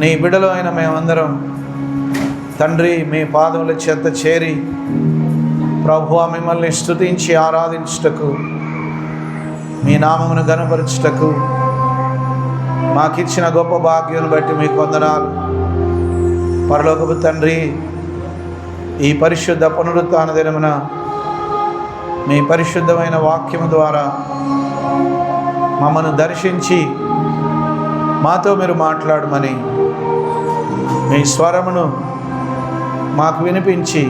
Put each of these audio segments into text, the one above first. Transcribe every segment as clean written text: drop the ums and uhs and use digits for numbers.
నీ బిడ్డలు అయిన మేమందరం తండ్రి మీ పాదముల చెంత చేరి ప్రభువా మిమ్మల్ని స్తుతించి ఆరాధించుటకు, మీ నామమును ఘనపరచుటకు మాకిచ్చిన గొప్ప భాగ్యం బట్టి మీకు వందనాలు. పరలోకపు తండ్రి, ఈ పరిశుద్ధ పునరుత్థాన దినమున మీ పరిశుద్ధమైన వాక్యము ద్వారా మమ్మను దర్శించి మాతో మీరు మాట్లాడమని, మీ స్వరమును మాకు వినిపించి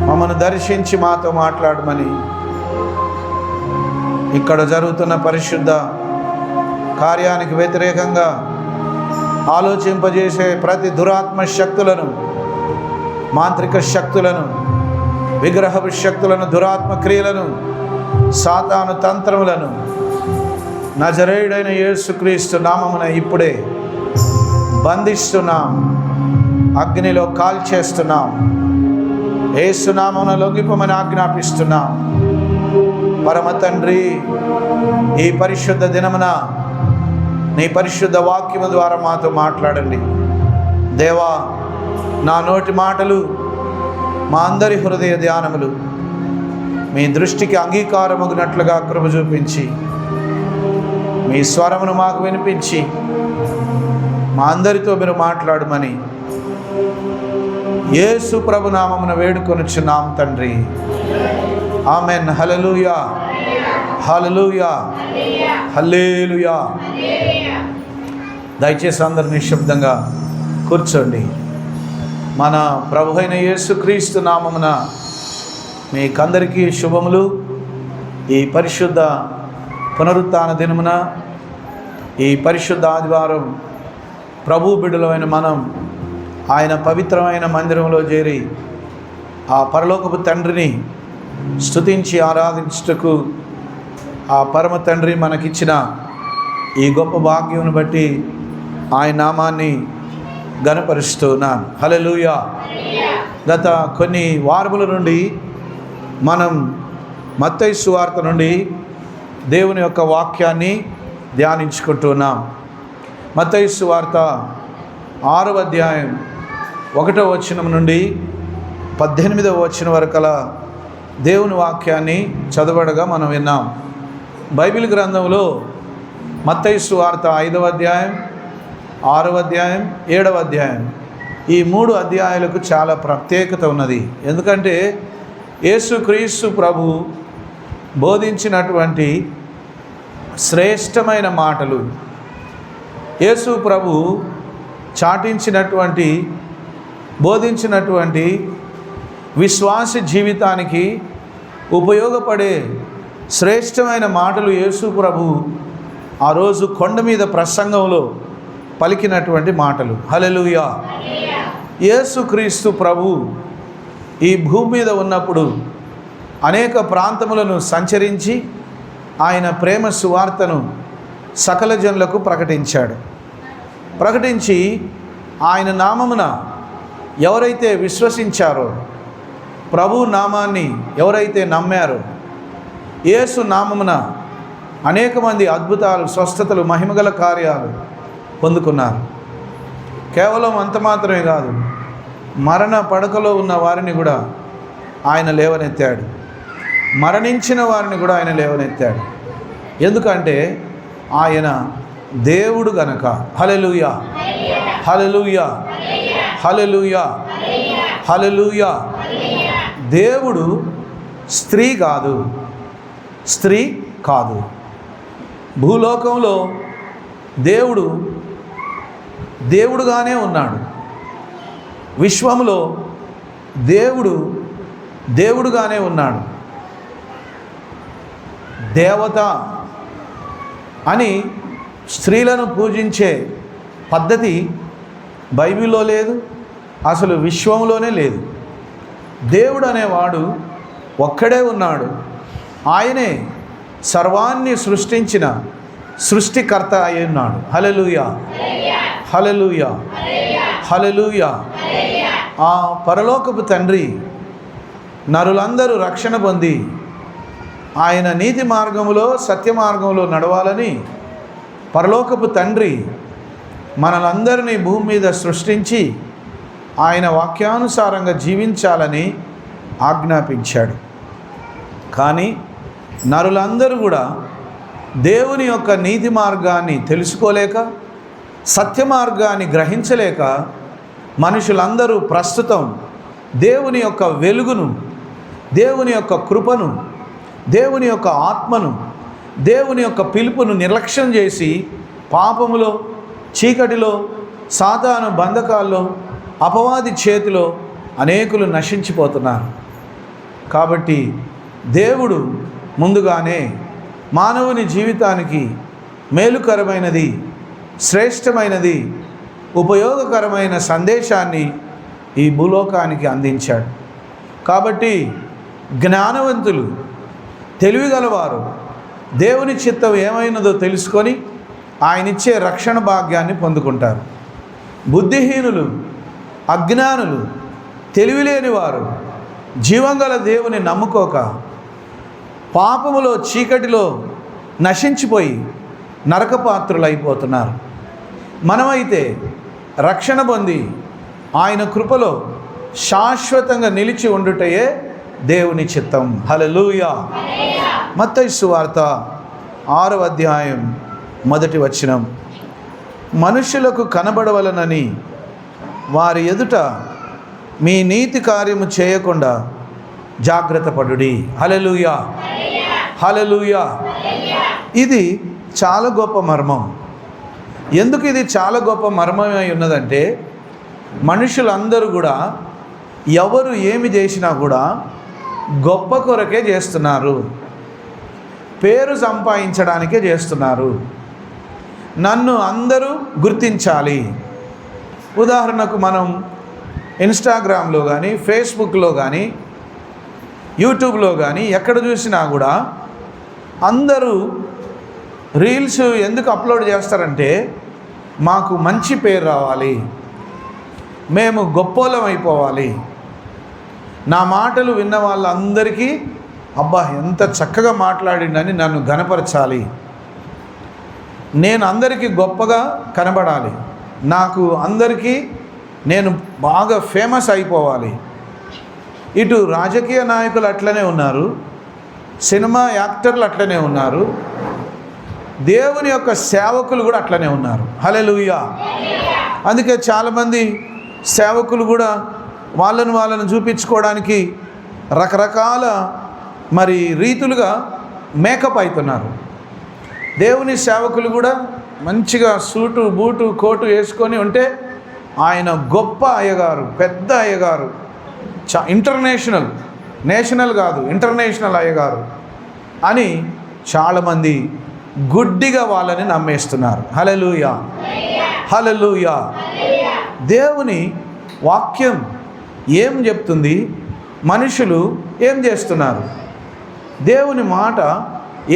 మమ్మను దర్శించి మాతో మాట్లాడమని, ఇక్కడ జరుగుతున్న పరిశుద్ధ కార్యానికి వ్యతిరేకంగా ఆలోచింపజేసే ప్రతి దురాత్మ శక్తులను, మాంత్రిక శక్తులను, విగ్రహపు శక్తులను, దురాత్మ క్రియలను, సాతాను తంత్రములను నజరేయుడైన యేసుక్రీస్తు నామమున ఇప్పుడే బంధిస్తున్నాం, అగ్నిలో కాల్చేస్తున్నాం. యేసు నామమున లొంగిపోమని ఆజ్ఞాపిస్తున్నాం. పరమ తండ్రి, ఈ పరిశుద్ధ దినమున నీ పరిశుద్ధ వాక్యము ద్వారా మాతో మాట్లాడండి. దేవా, నా నోటి మాటలు, మా అందరి హృదయ ధ్యానములు మీ దృష్టికి అంగీకారమగినట్లుగా కృప చూపించి, మీ స్వరమును మాకు వినిపించి మా అందరితో మీరు మాట్లాడమని యేసు ప్రభు నామమున వేడుకొనుచున్నాం తండ్రి. ఆమెన్. హల్లెలూయా, హల్లెలూయా, హల్లెలూయా. దయచేసి అందరు నిశ్శబ్దంగా కూర్చోండి. మన ప్రభు అయిన యేసుక్రీస్తు నామమున మీకందరికీ శుభములు. ఈ పరిశుద్ధ పునరుత్థాన దినమున, ఈ పరిశుద్ధ ఆదివారం ప్రభు బిడ్డలమైన మనం ఆయన పవిత్రమైన మందిరంలో చేరి ఆ పరలోకపు తండ్రిని స్తుతించి ఆరాధించుటకు, ఆ పరమ తండ్రి మనకిచ్చిన ఈ గొప్ప భాగ్యమును బట్టి ఆయన నామాన్ని ఘనపరుస్తున్నాను. హల్లెలూయా. గత కొన్ని వారముల నుండి మనం మత్తయి సువార్త నుండి దేవుని యొక్క వాక్యాన్ని ధ్యానించుకుంటున్నాం. మత్తయి సువార్త 6వ అధ్యాయం 1వ వచనం నుండి 18వ వచనం వరకల దేవుని వాక్యాన్ని చదవడగా మనం విన్నాం. బైబిల్ గ్రంథంలో మత్తయి సువార్త 5వ అధ్యాయం, 6వ అధ్యాయం, 7వ అధ్యాయం, ఈ 3 అధ్యాయాలకు చాలా ప్రత్యేకత ఉన్నది. ఎందుకంటే యేసుక్రీస్తు ప్రభు బోధించినటువంటి శ్రేష్టమైన మాటలు, యేసు ప్రభు చాటించినటువంటి, బోధించినటువంటి విశ్వాస జీవితానికి ఉపయోగపడే శ్రేష్టమైన మాటలు యేసు ప్రభు ఆ రోజు కొండ మీద ప్రసంగంలో పలికినటువంటి మాటలు. హల్లెలూయా. యేసుక్రీస్తు ప్రభు ఈ భూమి మీద ఉన్నప్పుడు అనేక ప్రాంతములను సంచరించి ఆయన ప్రేమ సువార్తను సకల జనులకు ప్రకటించాడు. ప్రకటించి ఆయన నామమున ఎవరైతే విశ్వసించారో, ప్రభు నామాన్ని ఎవరైతే నమ్మారో, యేసు నామమున అనేక మంది అద్భుతాలు, స్వస్థతలు, మహిమగల కార్యాలు పొందుకున్నారు. కేవలం అంత మాత్రమే కాదు, మరణ పడకలో ఉన్న వారిని కూడా ఆయన లేవనెత్తాడు. మరణించిన వారిని కూడా ఆయన లేవనెత్తాడు. ఎందుకంటే ఆయన దేవుడు గనక. హల్లెలూయా, హల్లెలూయా, హల్లెలూయా, హల్లెలూయా. దేవుడు స్త్రీ కాదు, స్త్రీ కాదు. భూలోకంలో దేవుడు దేవుడుగానే ఉన్నాడు. విశ్వంలో దేవుడు దేవుడుగానే ఉన్నాడు. దేవత అని స్త్రీలను పూజించే పద్ధతి బైబిల్లో లేదు, అసలు విశ్వంలోనే లేదు. దేవుడు అనేవాడు ఒక్కడే ఉన్నాడు. ఆయనే సర్వాన్ని సృష్టించిన సృష్టికర్త అయి ఉన్నాడు. హల్లెలూయా, హల్లెలూయా, హల్లెలూయా. ఆ పరలోకపు తండ్రి నరులందరూ రక్షణ పొంది ఆయన నీతి మార్గములో, సత్య మార్గంలో నడవాలని పరలోకపు తండ్రి మనలందరినీ భూమి మీద సృష్టించి ఆయన వాక్యానుసారంగా జీవించాలని ఆజ్ఞాపించాడు. కానీ నరులందరూ కూడా దేవుని యొక్క నీతి మార్గాన్ని తెలుసుకోలేక, సత్య మార్గాన్ని గ్రహించలేక మనుషులందరూ ప్రస్తుతం దేవుని యొక్క వెలుగును, దేవుని యొక్క కృపను, దేవుని యొక్క ఆత్మను, దేవుని యొక్క పిలుపును నిర్లక్ష్యం చేసి పాపములో, చీకటిలో, సాతాను బంధకాల్లో, అపవాది చేతిలో అనేకులు నశించిపోతున్నారు. కాబట్టి దేవుడు ముందుగానే మానవుని జీవితానికి మేలుకరమైనది, శ్రేష్టమైనది, ఉపయోగకరమైన సందేశాన్ని ఈ భూలోకానికి అందించాడు. కాబట్టి జ్ఞానవంతులు, తెలివిగలవారు దేవుని చిత్తం ఏమైనదో తెలుసుకొని ఆయనిచ్చే రక్షణ భాగ్యాన్ని పొందుకుంటారు. బుద్ధిహీనులు, అజ్ఞానులు, తెలివిలేని వారు జీవంగల దేవుని నమ్ముకోక పాపములో, చీకటిలో నశించిపోయి నరకపాత్రులైపోతున్నారు. మనమైతే రక్షణ పొంది ఆయన కృపలో శాశ్వతంగా నిలిచి ఉండుటయే దేవుని చిత్తం. హల్లెలూయా. మత్తయి సువార్త 6వ అధ్యాయం 1వ వచనం, మనుషులకు కనబడవలనని వారి ఎదుట మీ నీతి కార్యము చేయకుండా జాగ్రత్త పడుడి. హల్లెలూయా, హల్లెలూయా. ఇది చాలా గొప్ప మర్మం. ఎందుకు ఇది చాలా గొప్ప మర్మమై ఉన్నదంటే, మనుషులందరూ కూడా ఎవరు ఏమి చేసినా కూడా గొప్ప కొరకే చేస్తున్నారు, పేరు సంపాదించడానికే చేస్తున్నారు. నన్ను అందరూ గుర్తించాలి. ఉదాహరణకు మనం ఇన్స్టాగ్రామ్లో కానీ, ఫేస్బుక్లో కానీ, యూట్యూబ్లో కానీ ఎక్కడ చూసినా కూడా అందరూ రీల్స్ ఎందుకు అప్లోడ్ చేస్తారంటే, మాకు మంచి పేరు రావాలి, మేము గొప్పోలం అయిపోవాలి, నా మాటలు విన్న వాళ్ళందరికీ అబ్బా ఎంత చక్కగా మాట్లాడిండని నన్ను ఘనపరచాలి, నేను అందరికీ గొప్పగా కనబడాలి, నాకు అందరికీ నేను బాగా ఫేమస్ అయిపోవాలి. ఇటు రాజకీయ నాయకులు అట్లనే ఉన్నారు, సినిమా యాక్టర్లు అట్లనే ఉన్నారు, దేవుని యొక్క సేవకులు కూడా అట్లనే ఉన్నారు. హల్లెలూయా. అందుకే చాలామంది సేవకులు కూడా వాళ్ళను చూపించుకోవడానికి రకరకాల రీతులుగా మేకప్ అవుతున్నారు. దేవుని సేవకులు కూడా మంచిగా సూటు, బూటు, కోటు వేసుకొని ఉంటే ఆయన గొప్ప అయ్యగారు, పెద్ద అయ్యగారు, ఇంటర్నేషనల్, నేషనల్ కాదు ఇంటర్నేషనల్ అయ్యగారు అని చాలామంది గుడ్డిగా వాళ్ళని నమ్మేస్తున్నారు. హల్లెలూయా, హల్లెలూయా. దేవుని వాక్యం ఏం చెప్తుంది, మనుషులు ఏం చేస్తున్నారు, దేవుని మాట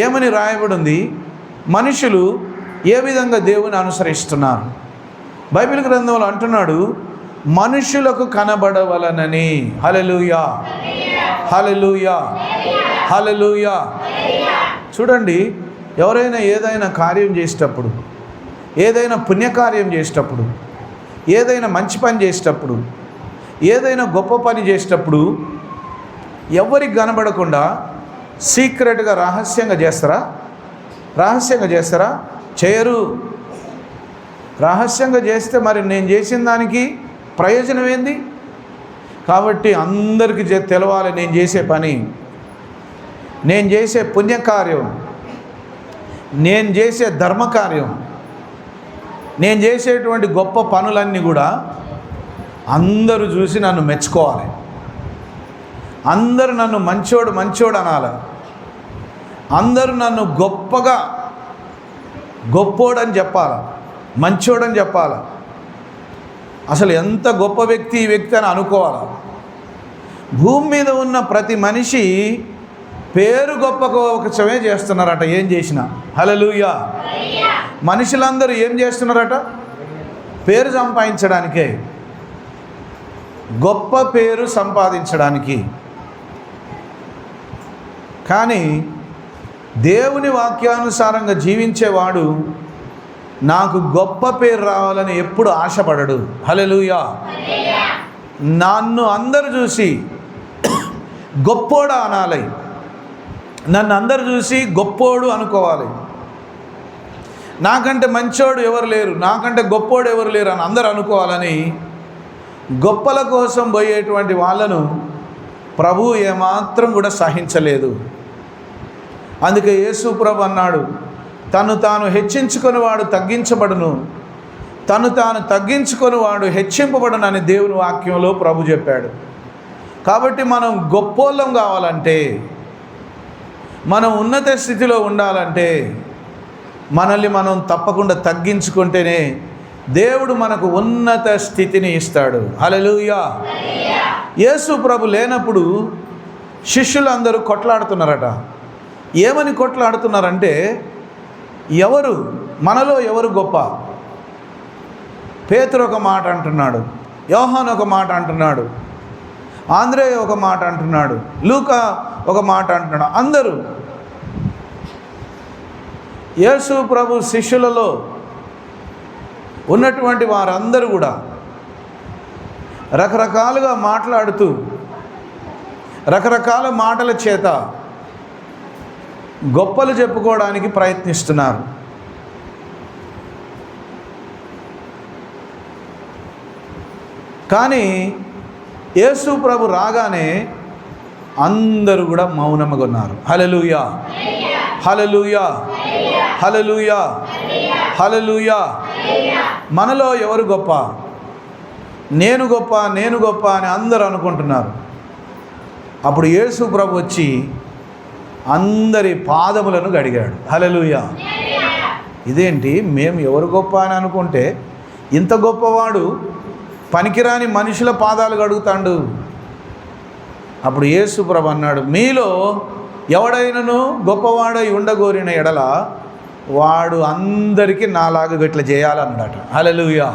ఏమని రాయబడింది, మనుషులు ఏ విధంగా దేవుని అనుసరిస్తున్నారు. బైబిల్ గ్రంథంలో అంటున్నాడు, మనుషులకు కనబడవలనని. హల్లెలూయా, హల్లెలూయా, హల్లెలూయా. చూడండి, ఎవరైనా ఏదైనా కార్యం చేసేటప్పుడు, ఏదైనా పుణ్యకార్యం చేసేటప్పుడు, ఏదైనా మంచి పని చేసేటప్పుడు, ఏదైనా గొప్ప పని చేసేటప్పుడు ఎవరికి కనబడకుండా సీక్రెట్గా రహస్యంగా చేస్తారా? రహస్యంగా చేస్తారా? చేయరు. రహస్యంగా చేస్తే మరి నేను చేసిన దానికి ప్రయోజనం ఏంది? కాబట్టి అందరికీ తెలవాలి నేను చేసే పని, నేను చేసే పుణ్యకార్యం, నేను చేసే ధర్మకార్యం, నేను చేసేటువంటి గొప్ప పనులన్నీ కూడా అందరూ చూసి నన్ను మెచ్చుకోవాలి, అందరూ నన్ను మంచోడు అనాలి, అందరూ నన్ను గొప్పోడని చెప్పాలి, మంచోడని చెప్పాలి. అసలు ఎంత గొప్ప వ్యక్తి ఈ వ్యక్తి అని అనుకోవాలి. భూమి మీద ఉన్న ప్రతి మనిషి పేరు గొప్పకోసమే చేస్తున్నారట ఏం చేసినా. హల్లెలూయా. మనుషులందరూ ఏం చేస్తున్నారట? పేరు సంపాదించడానికే, గొప్ప పేరు సంపాదించడానికి. కానీ దేవుని వాక్యానుసారంగా జీవించేవాడు నాకు గొప్ప పేరు రావాలని ఎప్పుడు ఆశపడడు. హల్లెలూయా. నన్ను అందరు చూసి గొప్పోడు అనాలి, నన్ను అందరు చూసి గొప్పోడు అనుకోవాలి. నాకంటే మంచోడు ఎవరు లేరు, నాకంటే గొప్పోడు ఎవరు లేరు అని అందరు అనుకోవాలని గొప్పల కోసం పోయేటువంటి వాళ్ళను ప్రభు ఏమాత్రం కూడా సహించలేదు. అందుకే యేసు ప్రభు అన్నాడు, తను తాను హెచ్చించుకొని వాడు తగ్గించబడును, తను తాను తగ్గించుకొని వాడు హెచ్చింపబడును అని దేవుని వాక్యంలో ప్రభు చెప్పాడు. కాబట్టి మనం గొప్పోళ్ళం కావాలంటే, మనం ఉన్నత స్థితిలో ఉండాలంటే మనల్ని మనం తప్పకుండా తగ్గించుకుంటేనే దేవుడు మనకు ఉన్నత స్థితిని ఇస్తాడు. హల్లెలూయా. యేసు ప్రభు లేనప్పుడు శిష్యులందరూ కొట్లాడుతున్నారట. ఏమని కొట్లాడుతున్నారంటే, మనలో ఎవరు గొప్ప? పేతురు ఒక మాట అంటున్నాడు, యోహాను ఒక మాట అంటున్నాడు, ఆంద్రేయ ఒక మాట అంటున్నాడు, లూకా ఒక మాట అంటున్నాడు. అందరూ యేసు ప్రభు శిష్యులలో ఉన్నటువంటి వారందరూ కూడా రకరకాలుగా మాట్లాడుతూ రకరకాల మాటల చేత గొప్పలు చెప్పుకోవడానికి ప్రయత్నిస్తున్నారు. కానీ యేసు ప్రభు రాగానే అందరూ కూడా మౌనంగా ఉన్నారు. హల్లెలూయా, హల్లెలూయా, హల్లెలూయా, హల్లెలూయా. మనలో ఎవరు గొప్ప? నేను గొప్ప, నేను గొప్ప అని అందరూ అనుకుంటున్నారు. అప్పుడు యేసు ప్రభు వచ్చి అందరి పాదములను కడిగాడు. హల్లెలూయా. ఇదేంటి, మేము ఎవరు గొప్ప అని అనుకుంటే ఇంత గొప్పవాడు పనికిరాని మనుషుల పాదాలు కడుగుతాడు. అప్పుడు యేసు ప్రభు అన్నాడు, మీలో ఎవడైనను గొప్పవాడై ఉండగోరిన ఎడల వాడు అందరికీ నాలాగా ఇట్లా చేయాలన్నాడట. హల్లెలూయా.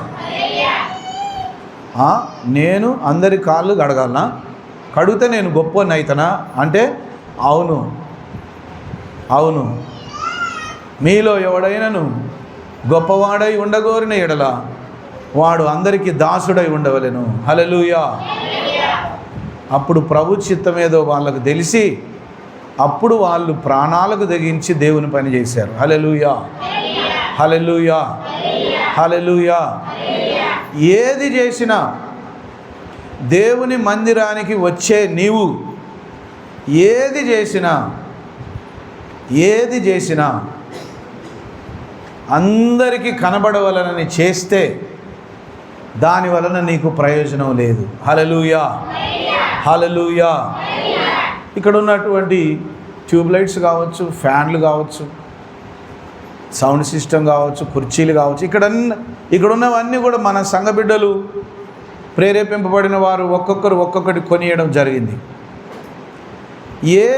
నేను అందరి కాళ్ళు కడగాలనా? కడిగితే నేను గొప్పని అవుతానా అంటే అవును, అవును. మీలో ఎవడైనను గొప్పవాడై ఉండగోరిన ఎడల వాడు అందరికీ దాసుడై ఉండవలెను. హల్లెలూయా. అప్పుడు ప్రభు చిత్తమేదో వాళ్ళకు తెలిసి అప్పుడు వాళ్ళు ప్రాణాలకు తెగించి దేవుని పని చేశారు. హల్లెలూయా, హల్లెలూయా, హల్లెలూయా. ఏది చేసినా దేవుని మందిరానికి వచ్చే నీవు ఏది చేసినా అందరికీ కనబడవలనని చేస్తే దాని వలన నీకు ప్రయోజనం లేదు. హల్లెలూయా, హల్లెలూయా. ఇక్కడ ఉన్నటువంటి ట్యూబ్లైట్స్ కావచ్చు, ఫ్యాన్లు కావచ్చు, సౌండ్ సిస్టమ్ కావచ్చు, కుర్చీలు కావచ్చు, ఇక్కడ ఉన్నవన్నీ కూడా మన సంఘ బిడ్డలు ప్రేరేపింపబడిన వారు ఒక్కొక్కటి కొనియడం జరిగింది. ఏ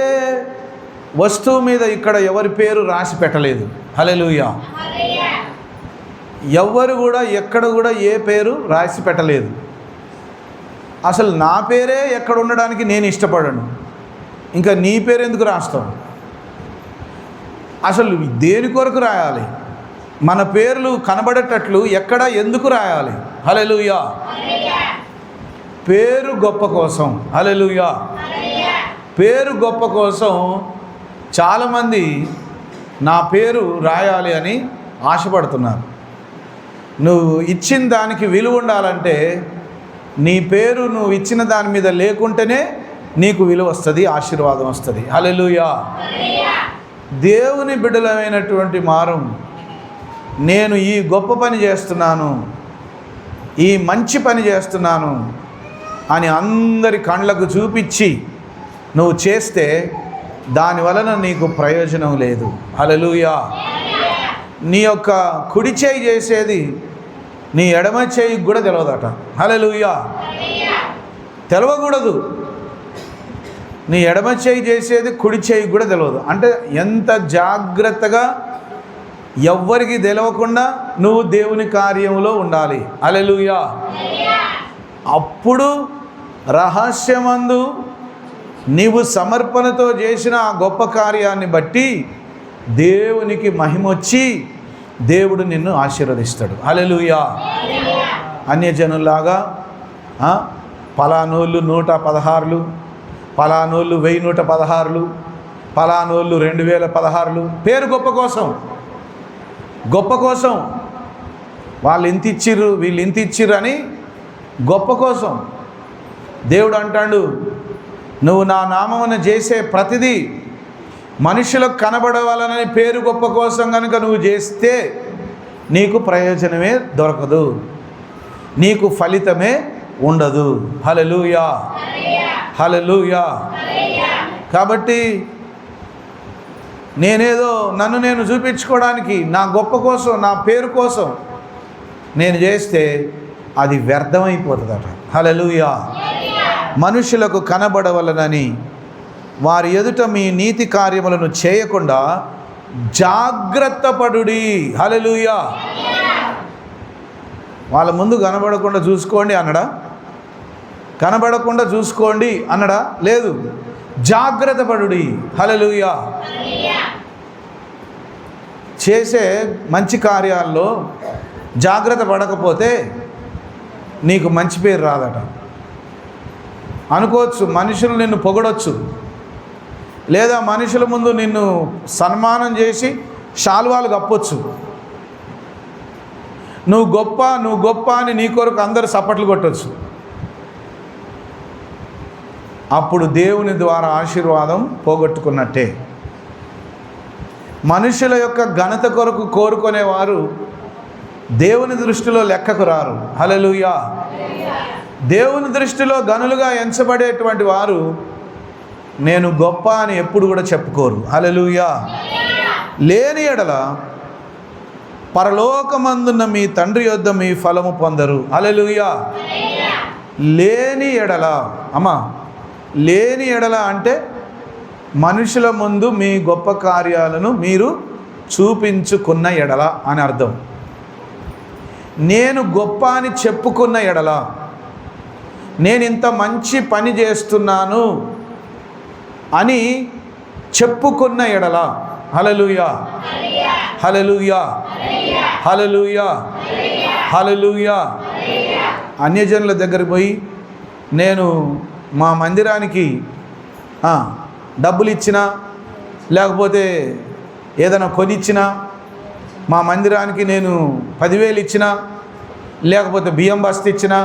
వస్తువు మీద ఇక్కడ ఎవరి పేరు రాసి పెట్టలేదు. హల్లెలూయా. ఎవ్వరు కూడా ఎక్కడ కూడా ఏ పేరు రాసి పెట్టలేదు. అసలు నా పేరే ఎక్కడ ఉండడానికి నేను ఇష్టపడను, ఇంకా నీ పేరు ఎందుకు రాస్తావు? అసలు దేని కొరకు రాయాలి? మన పేర్లు కనబడేటట్లు ఎక్కడ ఎందుకు రాయాలి? హల్లెలూయా. పేరు గొప్ప కోసం. హల్లెలూయా. పేరు గొప్ప కోసం చాలామంది నా పేరు రాయాలి అని ఆశపడుతున్నారు. నువ్వు ఇచ్చిన దానికి విలువ ఉండాలంటే నీ పేరు నువ్వు ఇచ్చిన దాని మీద లేకుంటేనే నీకు విలువ వస్తుంది, ఆశీర్వాదం వస్తుంది. హల్లెలూయా. దేవుని బిడ్డలమైనటువంటి మారం నేను ఈ గొప్ప పని చేస్తున్నాను, ఈ మంచి పని చేస్తున్నాను అని అందరి కళ్ళకు చూపించి నువ్వు చేస్తే దాని వలన నీకు ప్రయోజనం లేదు. హల్లెలూయా. నీ యొక్క కుడి చేయి చేసేది నీ ఎడమ చేయికి కూడా తెలియదట. హల్లెలూయా. తెలవకూడదు. నీ ఎడమ చేయి చేసేది కుడి చేయికి కూడా తెలియదు. అంటే ఎంత జాగ్రత్తగా ఎవ్వరికి తెలవకుండా నువ్వు దేవుని కార్యంలో ఉండాలి. హల్లెలూయా. అప్పుడు రహస్యమందు నీవు సమర్పణతో చేసిన ఆ గొప్ప కార్యాన్ని బట్టి దేవునికి మహిమొచ్చి దేవుడు నిన్ను ఆశీర్వదిస్తాడు. హల్లెలూయా. అన్యజనుల్లాగా పలానోళ్ళు 116, పలానోళ్ళు 1116, పలానోళ్ళు 2016. పేరు గొప్ప కోసం, గొప్ప కోసం. వాళ్ళు ఇంత ఇచ్చిర్రు, వీళ్ళు ఇంత ఇచ్చిర్రు అని గొప్ప కోసం. దేవుడు అంటాడు, నువ్వు నా నామమున చేసే ప్రతిదీ మనుషులకు కనబడవాలనని పేరు గొప్ప కోసం కనుక నువ్వు చేస్తే నీకు ప్రయోజనమే దొరకదు, నీకు ఫలితమే ఉండదు. హల్లెలూయా, హల్లెలూయా. కాబట్టి నేనేదో నన్ను నేను చూపించుకోవడానికి, నా గొప్ప కోసం, నా పేరు కోసం నేను చేస్తే అది వ్యర్థమైపోతుందట. హల్లెలూయా. మనుషులకు కనబడవలనని వారి ఎదుట మీ నీతి కార్యములను చేయకుండా జాగ్రత్త పడుడి. హల్లెలూయా. వాళ్ళ ముందు కనబడకుండా చూసుకోండి అన్నడా? కనబడకుండా చూసుకోండి అన్నడా? లేదు, జాగ్రత్త పడుడి. హల్లెలూయా. చేసే మంచి కార్యాల్లో జాగ్రత్త పడకపోతే నీకు మంచి పేరు రాదట. అనుకోవచ్చు, మనుషులు నిన్ను పొగడొచ్చు, లేదా మనుషుల ముందు నిన్ను సన్మానం చేసి శాలువాలు కప్పొచ్చు. నువ్వు గొప్ప, నువ్వు గొప్ప అని నీ కొరకు అందరూ చప్పట్లు కొట్టొచ్చు. అప్పుడు దేవుని ద్వారా ఆశీర్వాదం పోగొట్టుకున్నట్టే. మనుషుల యొక్క ఘనత కొరకు కోరుకునేవారు దేవుని దృష్టిలో లెక్కకు రారు. హల్లెలూయా. దేవుని దృష్టిలో గనులుగా ఎంచబడేటువంటి వారు నేను గొప్ప అని ఎప్పుడు కూడా చెప్పుకోరు. హల్లెలూయా. లేని ఎడల పరలోకమందున్న మీ తండ్రి యొద్ద మీ ఫలము పొందరు. హల్లెలూయా. లేని ఎడల, అమ్మా, లేని ఎడల అంటే మనుషుల ముందు మీ గొప్ప కార్యాలను మీరు చూపించుకున్న ఎడల అని అర్థం. నేను గొప్ప అని చెప్పుకున్న ఎడల, నేను ఇంత మంచి పని చేస్తున్నాను అని చెప్పుకున్న ఎడల. హల్లెలూయా, హల్లెలూయా, హల్లెలూయా, హల్లెలూయా. అన్యజనుల దగ్గరికి పోయి నేను మా మందిరానికి డబ్బులు ఇచ్చినా, లేకపోతే ఏదైనా కొనిచ్చినా, మా మందిరానికి నేను 10,000 ఇచ్చినా, లేకపోతే బియ్యం బస్తా ఇచ్చినా,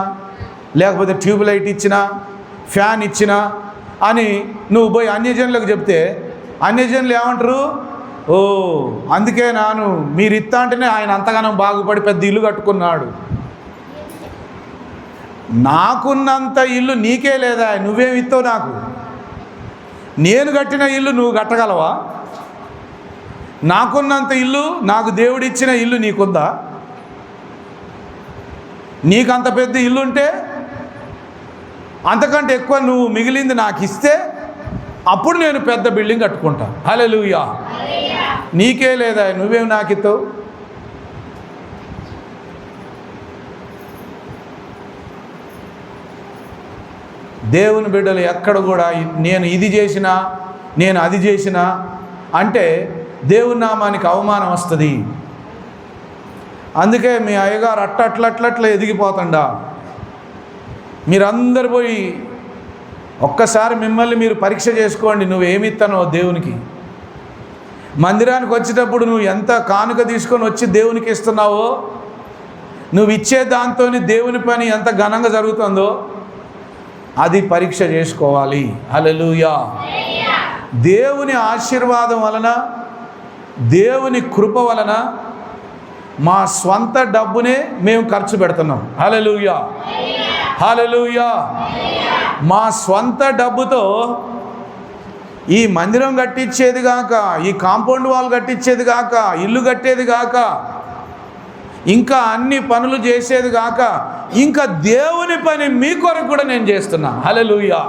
లేకపోతే ట్యూబ్ లైట్ ఇచ్చినా, ఫ్యాన్ ఇచ్చినా అని నువ్వు పోయి అన్యజనులకు చెప్తే అన్యజనులు ఏమంటారు? ఓ, అందుకే మీరు ఇత్తా అంటేనే ఆయన అంతగానో బాగుపడి పెద్ద ఇల్లు కట్టుకున్నాడు. నాకున్నంత ఇల్లు నీకే లేదా? నువ్వేమి ఇస్తావు నాకు? నేను కట్టిన ఇల్లు నువ్వు కట్టగలవా? నాకున్నంత ఇల్లు, నాకు దేవుడిచ్చిన ఇల్లు నీకుందా? నీకంత పెద్ద ఇల్లు ఉంటే అంతకంటే ఎక్కువ నువ్వు మిగిలింది నాకు ఇస్తే అప్పుడు నేను పెద్ద బిల్డింగ్ కట్టుకుంటా. హల్లెలూయా. నీకే లేదా? నువ్వేమి నాకు ఇస్తావు? దేవుని బిడ్డలు ఎక్కడ కూడా నేను ఇది చేసినా, నేను అది చేసినా అంటే దేవుని నామానికి అవమానం వస్తుంది. అందుకే మీ అయ్యగారు అట్లట్లట్లట్లా ఎదిగిపోతుండా. మీరందరు పోయి ఒక్కసారి మిమ్మల్ని మీరు పరీక్ష చేసుకోండి. నువ్వేమిస్తానో దేవునికి. మందిరానికి వచ్చేటప్పుడు నువ్వు ఎంత కానుక తీసుకొని వచ్చి దేవునికి ఇస్తున్నావో, నువ్వు ఇచ్చే దాంతో దేవుని పని ఎంత ఘనంగా జరుగుతుందో అది పరీక్ష చేసుకోవాలి. హల్లెలూయా. దేవుని ఆశీర్వాదం వలన, దేవుని కృప వలన మా స్వంత డబ్బునే మేము ఖర్చు పెడుతున్నాం. హల్లెలూయా, హల్లెలూయా. మా స్వంత డబ్బుతో ఈ మందిరం కట్టించేది గాక, ఈ కాంపౌండ్ వాల్ కట్టించేది గాక, ఇల్లు కట్టేది గాక, ఇంకా అన్ని పనులు చేసేది గాక, ఇంకా దేవుని పని మీ కొరకు కూడా నేను చేస్తున్నా. హల్లెలూయా.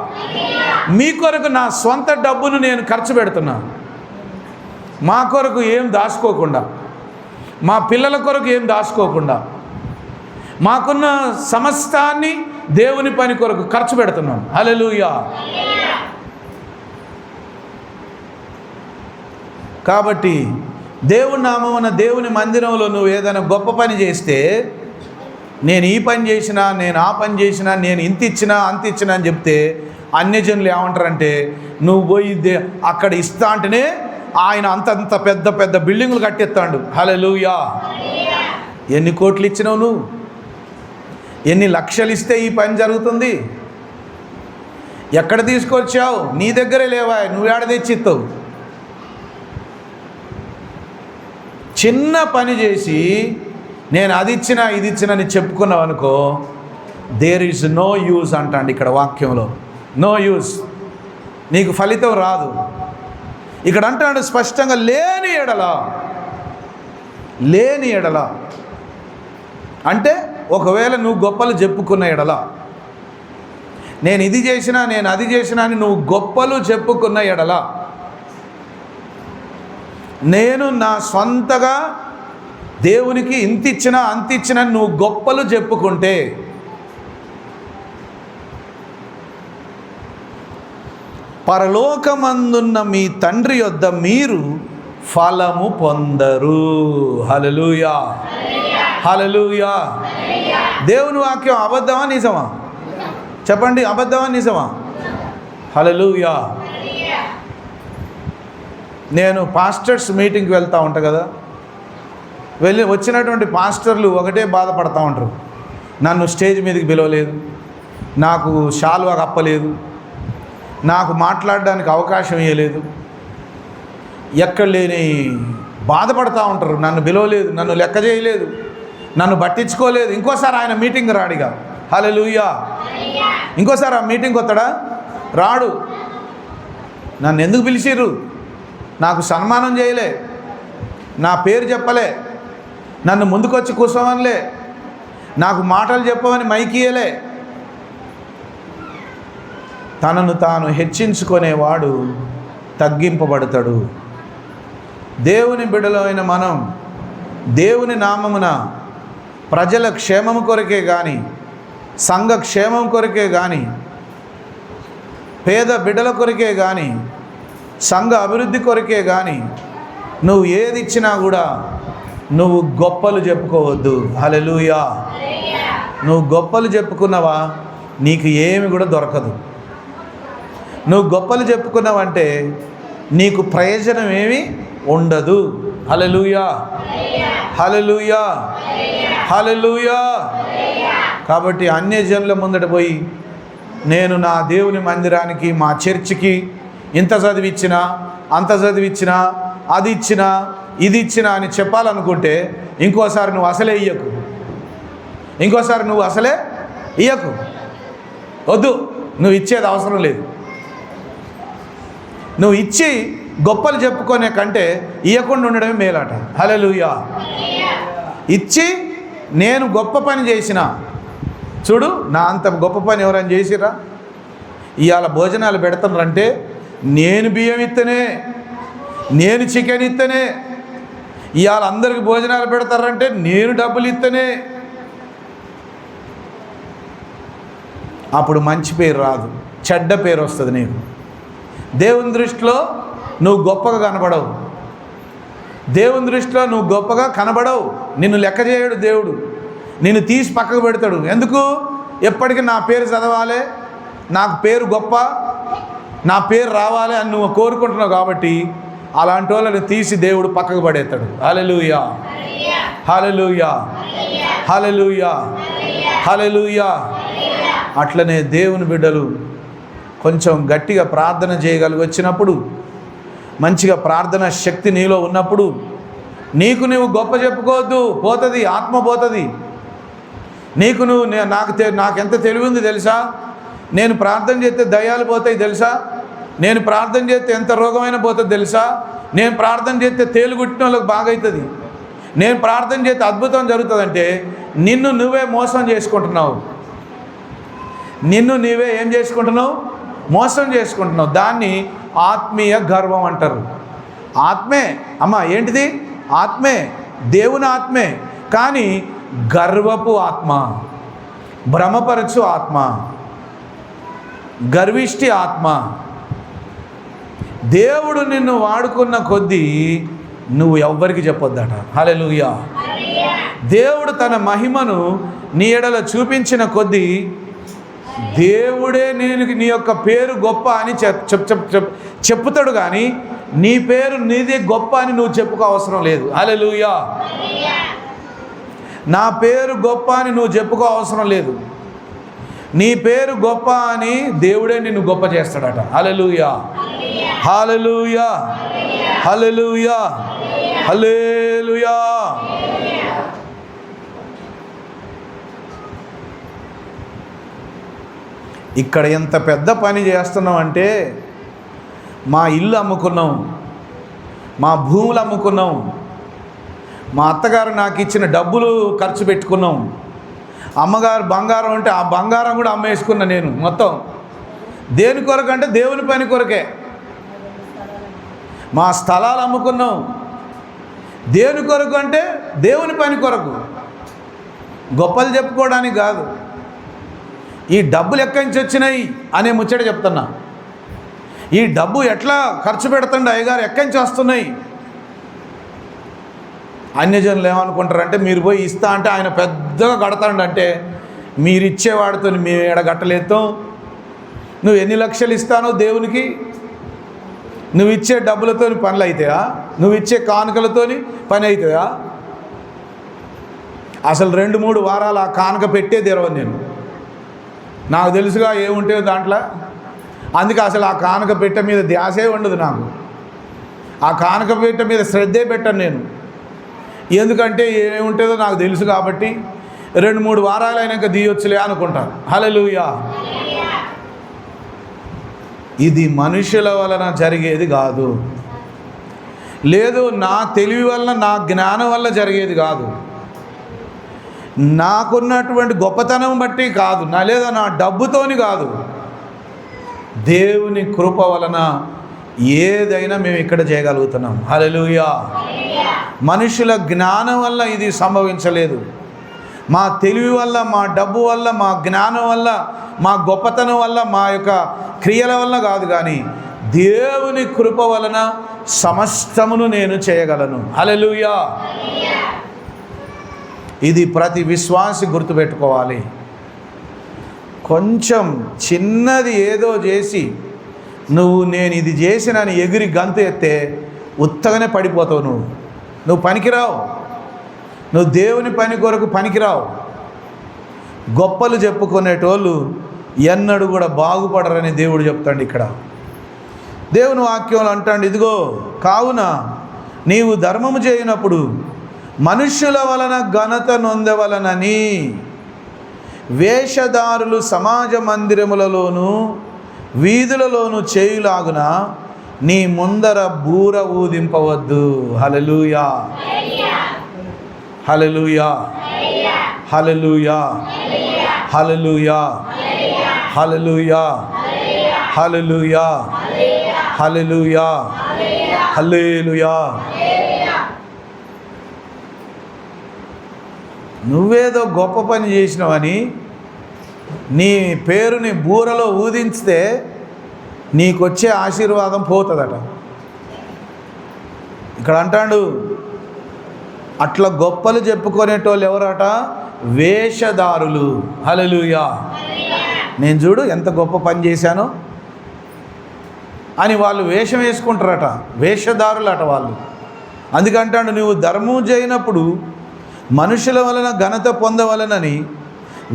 మీ కొరకు నా స్వంత డబ్బును నేను ఖర్చు పెడుతున్నా. మా కొరకు ఏం దాచుకోకుండా, మా పిల్లల కొరకు ఏం దాచుకోకుండా, మాకున్న సమస్తాన్ని దేవుని పని కొరకు ఖర్చు పెడుతున్నాం. హల్లెలూయా. కాబట్టి దేవుని నామమున దేవుని మందిరంలో నువ్వు ఏదైనా గొప్ప పని చేస్తే, నేను ఈ పని చేసినా, నేను ఆ పని చేసినా, నేను ఇంత ఇచ్చినా అంత ఇచ్చినా అని చెప్తే అన్యజనులు ఏమంటారంటే, నువ్వు పోయి అక్కడ ఇస్తా అంటేనే ఆయన అంతంత పెద్ద పెద్ద బిల్డింగులు కట్టేస్తాడు. హల్లెలూయా. ఎన్ని కోట్లు ఇచ్చినావు నువ్వు? ఎన్ని లక్షలు ఇస్తే ఈ పని జరుగుతుంది? ఎక్కడ తీసుకొచ్చావు? నీ దగ్గరే లేవా? నువ్వు ఏడ తెచ్చిస్తావు? చిన్న పని చేసి నేను అది ఇచ్చినా ఇది ఇచ్చినా అని చెప్పుకున్నావు అనుకో, దేర్ ఈజ్ నో యూజ్ అంటాండి ఇక్కడ వాక్యంలో. నో యూజ్, నీకు ఫలితం రాదు. ఇక్కడ అంటాడు స్పష్టంగా, లేని ఎడల అంటే ఒకవేళ నువ్వు గొప్పలు చెప్పుకున్న ఎడల, నేను ఇది చేసినా నేను అది చేసినా అని నువ్వు గొప్పలు చెప్పుకున్న ఎడల, నేను నా సొంతగా దేవునికి ఇంత ఇచ్చినా అంత ఇచ్చినా నువ్వు గొప్పలు చెప్పుకుంటే, పరలోకమందున్న మీ తండ్రి యొద్ద మీరు ఫలము పొందరు. హల్లెలూయా, హల్లెలూయా. దేవుని వాక్యం అబద్ధమా నిజమా? చెప్పండి, అబద్ధమా నిజమా? హల్లెలూయా. నేను పాస్టర్స్ మీటింగ్కి వెళ్తూ ఉంటా కదా, వచ్చినటువంటి పాస్టర్లు ఒకటే బాధపడతా ఉంటారు, నన్ను స్టేజ్ మీదకి పిలవలేదు, నాకు శాలువా కప్పలేదు, నాకు మాట్లాడడానికి అవకాశం ఇవ్వలేదు, ఎక్కడ లేని బాధపడతా ఉంటారు. నన్ను పిలవలేదు, నన్ను లెక్క చేయలేదు, నన్ను పట్టించుకోలేదు. ఇంకోసారి ఆయన మీటింగ్ రాడిగా. హల్లెలూయా. ఇంకోసారి ఆ మీటింగ్కి వస్తాడా? రాడు. నన్ను ఎందుకు పిలిచిర్రు? నాకు సన్మానం చేయలే, నా పేరు చెప్పలే, నన్ను ముందుకొచ్చి కూర్చోవనిలే, నాకు మాటలు చెప్పమని మైకియలే. తనను తాను హెచ్చించుకునేవాడు తగ్గింపబడతాడు. దేవుని బిడ్డలైన మనం దేవుని నామమున ప్రజల క్షేమం కొరకే కానీ, సంఘ క్షేమం కొరకే కానీ, పేద బిడ్డల కొరకే కానీ, సంఘ అభివృద్ధి కొరకే కానీ నువ్వు ఏది ఇచ్చినా కూడా నువ్వు గొప్పలు చెప్పుకోవద్దు. హల్లెలూయా. నువ్వు గొప్పలు చెప్పుకున్నావా, నీకు ఏమి కూడా దొరకదు. నువ్వు గొప్పలు చెప్పుకున్నావంటే నీకు ప్రయోజనం ఏమీ ఉండదు. హల్లెలూయా, హల్లెలూయా, హల్లెలూయా. కాబట్టి అన్యజనుల ముందట పోయి నేను నా దేవుని మందిరానికి, మా చర్చికి ఇంత చదివిచ్చినా అంత చదివిచ్చినా, అది ఇచ్చినా ఇది ఇచ్చినా అని చెప్పాలనుకుంటే ఇంకోసారి నువ్వు అసలే ఇయ్యకు. వద్దు, నువ్వు ఇచ్చేది అవసరం లేదు. నువ్వు ఇచ్చి గొప్పలు చెప్పుకునే కంటే ఇవ్వకుండా ఉండడమే మేలాట. హల్లెలూయా. ఇచ్చి నేను గొప్ప పని చేసిన, చూడు నా అంత గొప్ప పని ఎవరైనా చేసిరా? ఇవాళ భోజనాలు పెడుతున్నారంటే నేను బియ్యం ఇస్తేనే, నేను చికెన్ ఇస్తేనే. ఇవాళ అందరికి భోజనాలు పెడతారంటే నేను డబ్బులు ఇస్తేనే. అప్పుడు మంచి పేరు రాదు, చెడ్డ పేరు వస్తుంది నీకు. దేవుని దృష్టిలో నువ్వు గొప్పగా కనబడవు. దేవుని దృష్టిలో నువ్వు గొప్పగా కనబడవు. నిన్ను లెక్క చేయడు దేవుడు, నిన్ను తీసి పక్కకు పెడతాడు. ఎందుకు? ఎప్పటికీ నా పేరు చదవాలి, నాకు పేరు గొప్ప, నా పేరు రావాలి అని నువ్వు కోరుకుంటున్నావు. కాబట్టి అలాంటి వాళ్ళని తీసి దేవుడు పక్కకు పడేస్తాడు. హల్లెలూయా, హల్లెలూయా, హల్లెలూయా, హల్లెలూయా. అట్లనే దేవుని బిడ్డలు కొంచెం గట్టిగా ప్రార్థన చేయగలిగి వచ్చినప్పుడు, మంచిగా ప్రార్థన శక్తి నీలో ఉన్నప్పుడు నీకు నువ్వు గొప్ప చెప్పుకోవద్దు. పోతుంది, ఆత్మ పోతుంది. నీకు నువ్వు నాకెంత తెలివి ఉంది తెలుసా? నేను ప్రార్థన చేస్తే దయ్యాలు పోతాయి తెలుసా? నేను ప్రార్థన చేస్తే ఎంత రోగమైనా పోతుంది తెలుసా? నేను ప్రార్థన చేస్తే తేలుగుట్టిన వాళ్ళకి బాగవుతుంది. నేను ప్రార్థన చేస్తే అద్భుతం జరుగుతుందంటే నిన్ను నువ్వే మోసం చేసుకుంటున్నావు. నిన్ను నీవే ఏం చేసుకుంటున్నావు? మోసం చేసుకుంటున్నావు. దాన్ని ఆత్మీయ గర్వం అంటారు. ఆత్మే అమ్మా, ఏంటిది? ఆత్మే, దేవుని ఆత్మే. కానీ గర్వపు ఆత్మ, భ్రమపరచు ఆత్మ, గర్విష్టి ఆత్మ. దేవుడు నిన్ను వాడుకున్న కొద్దీ నువ్వు ఎవ్వరికి చెప్పొద్దట. హల్లెలూయా. దేవుడు తన మహిమను నీ ఎడల చూపించిన కొద్దీ దేవుడే నీ యొక్క పేరు గొప్ప అని చెప్పుతాడు, కానీ నీ పేరు నీదే గొప్ప అని నువ్వు చెప్పుకో అవసరం లేదు. హల్లెలూయా. నా పేరు గొప్ప అని నువ్వు చెప్పుకో అవసరం లేదు. నీ పేరు గొప్ప అని దేవుడే నిన్ను గొప్ప చేస్తాడట. హల్లెలూయా, హల్లెలూయా, హల్లెలూయా, హల్లెలూయా. ఇక్కడ ఎంత పెద్ద పని చేస్తున్నాం అంటే, మా ఇల్లు అమ్ముకున్నాం, మా భూములు అమ్ముకున్నాం, మా అత్తగారు నాకు ఇచ్చిన డబ్బులు ఖర్చు పెట్టుకున్నాం, అమ్మగారు బంగారం అంటే ఆ బంగారం కూడా అమ్మేసుకున్నా నేను. మొత్తం దేని కొరకు అంటే దేవుని పని కొరకే. మా స్థలాలు అమ్ముకున్నాం దేని కొరకు అంటే దేవుని పని కొరకు, గొప్పలు చెప్పుకోవడానికి కాదు. ఈ డబ్బులు ఎక్కడి నుంచి వచ్చినాయి అనే ముచ్చట చెప్తున్నా. ఈ డబ్బు ఎట్లా ఖర్చు పెడుతుండే అయ్యగారు, ఎక్కడి నుంచి వస్తున్నాయి? అన్యజనులు ఏమనుకుంటారంటే, మీరు పోయి ఇస్తా అంటే ఆయన పెద్దగా కడతాడంటే, మీరు ఇచ్చేవాడితో మేము ఎడగట్టలేస్తాం. నువ్వు ఎన్ని లక్షలు ఇస్తానో దేవునికి, నువ్వు ఇచ్చే డబ్బులతో పనులు అవుతాయా? నువ్వు ఇచ్చే కానుకలతో పని అవుతాయా? అసలు 2-3 వారాలు ఆ కానుక పెట్టే తెరవను నేను. నాకు తెలుసుగా ఏముంటాయో దాంట్లో. అందుకే అసలు ఆ కానుక పెట్టె మీద ధ్యాసే ఉండదు నాకు. ఆ కానుక పెట్టె మీద శ్రద్ధే పెట్టను నేను. ఎందుకంటే ఏముంటుందో నాకు తెలుసు కాబట్టి 2-3 వారాలు అయినాక తీయొచ్చులే అనుకుంటాను. హల్లెలూయా. ఇది మనుషుల వలన జరిగేది కాదు, లేదు నా తెలివి వల్ల నా జ్ఞానం వల్ల జరిగేది కాదు, నాకున్నటువంటి గొప్పతనం బట్టి కాదు, లేదా నా డబ్బుతోని కాదు. దేవుని కృప వలన ఏదైనా మేము ఇక్కడ చేయగలుగుతున్నాం. హల్లెలూయా. మనుషుల జ్ఞానం వల్ల ఇది సంభవించలేదు. మా తెలివి వల్ల, మా డబ్బు వల్ల, మా జ్ఞానం వల్ల, మా గొప్పతనం వల్ల, మా యొక్క క్రియల వల్ల కాదు, కానీ దేవుని కృప వలన సమస్తమును నేను చేయగలను. హల్లెలూయా. ఇది ప్రతి విశ్వాసి గుర్తుపెట్టుకోవాలి. కొంచెం చిన్నది ఏదో చేసి నేను ఇది చేసినని ఎగిరి గంతు ఎత్తే ఉత్తగానే పడిపోతావు. నువ్వు పనికిరావు. నువ్వు దేవుని పని కొరకు పనికిరావు. గొప్పలు చెప్పుకునేటోళ్ళు ఎన్నడూ కూడా బాగుపడరని దేవుడు చెప్తాడు. ఇక్కడ దేవుని వాక్యంలో అంటాడు, ఇదిగో కావున నీవు ధర్మము చేయనప్పుడు మనుష్యుల వలన ఘనత నొందవలనని వేషధారులు సమాజ మందిరములలోను వీధులలోను చేయులాగున నీ ముందర బూర ఊదింపవద్దు. హల్లెలూయా, హల్లెలూయా, హల్లెలూయా, హల్లెలూయా, హల్లెలూయా, హల్లెలూయా, హల్లెలూయా, హల్లెలూయా. నువ్వేదో గొప్ప పని చేసినావని నీ పేరుని బూరలో ఊదించితే నీకొచ్చే ఆశీర్వాదం పోతుందట. ఇక్కడ అంటాడు, అట్లా గొప్పలు చెప్పుకునేటోళ్ళు ఎవరట? వేషధారులు. హల్లెలూయా. నేను చూడు ఎంత గొప్ప పని చేశానో అని వాళ్ళు వేషం వేసుకుంటారట. వేషధారులు అట వాళ్ళు. అందుకంటాడు, నువ్వు ధర్మం చేయనప్పుడు మనుషుల వలన ఘనత పొందవలనని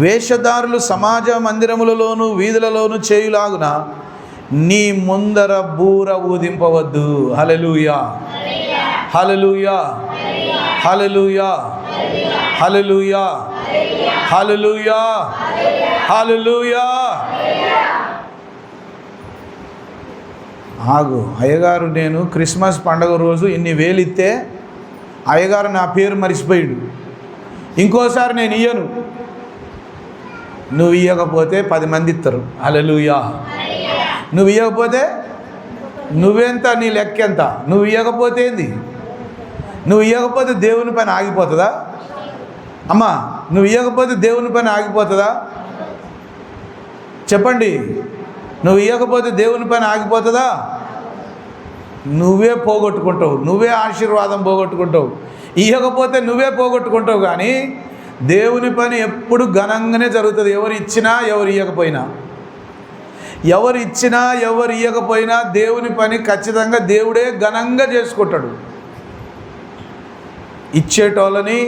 వేషధారులు సమాజ మందిరములలోను వీధులలోను చేయులాగున నీ ముందర బూర ఊదింపవద్దు. హల్లెలూయా, హల్లెలూయా, హల్లెలూయా, హల్లెలూయా, హల్లెలూయా, హల్లెలూయా. ఆగు అయ్యగారు, నేను క్రిస్మస్ పండుగ రోజు ఇన్ని వేలు ఇస్తే అయ్యగారు నా పేరు మర్చిపోయాడు, ఇంకోసారి నేను ఇయ్యను. నువ్వు ఇవ్వకపోతే 10 మంది ఇస్తారు. హల్లెలూయా. నువ్వు ఇవ్వకపోతే నువ్వెంత, నీ లెక్క ఎంత? నువ్వు ఇవ్వకపోతే ఏంది? నువ్వు ఇవ్వకపోతే దేవుని పని ఆగిపోతుందా? అమ్మా, నువ్వు ఇవ్వకపోతే దేవుని పని ఆగిపోతుందా? చెప్పండి. నువ్వు ఇవ్వకపోతే దేవుని పని ఆగిపోతుందా? నువ్వే పోగొట్టుకుంటావు, నువ్వే ఆశీర్వాదం పోగొట్టుకుంటావు. ఇవ్వకపోతే నువ్వే పోగొట్టుకుంటావు. కానీ దేవుని పని ఎప్పుడు ఘనంగానే జరుగుతుంది. ఎవరు ఇచ్చినా ఎవరు ఇవ్వకపోయినా, ఎవరు ఇచ్చినా ఎవరు ఇవ్వకపోయినా దేవుని పని ఖచ్చితంగా దేవుడే ఘనంగా చేసుకుంటాడు. ఇచ్చేటోళ్ళని